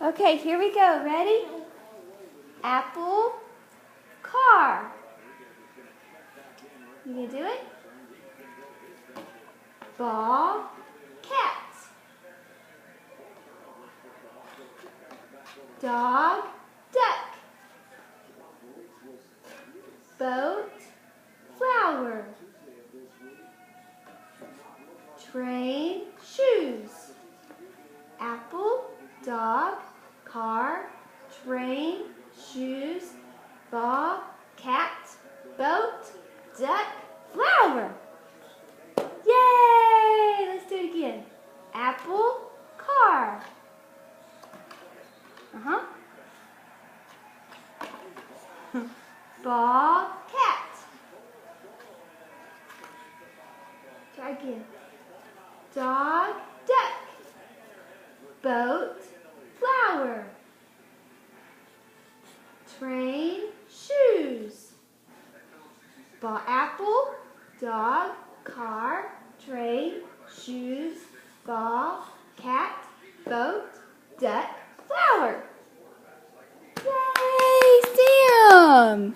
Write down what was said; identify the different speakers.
Speaker 1: Okay, here we go. Ready? Apple, car. You gonna do it? Ball, cat. Dog, duck. Boat, flower. Train, shoes. Apple, dog, car, train, shoes, ball, cat, boat, duck, flower. Yay! Let's do it again. Apple, car. Ball, cat. Try again. Dog, duck. Boat, flower. Train, shoes. Ball, apple, dog, car, train, shoes, ball, cat, boat, duck, flower. Yay, Sam!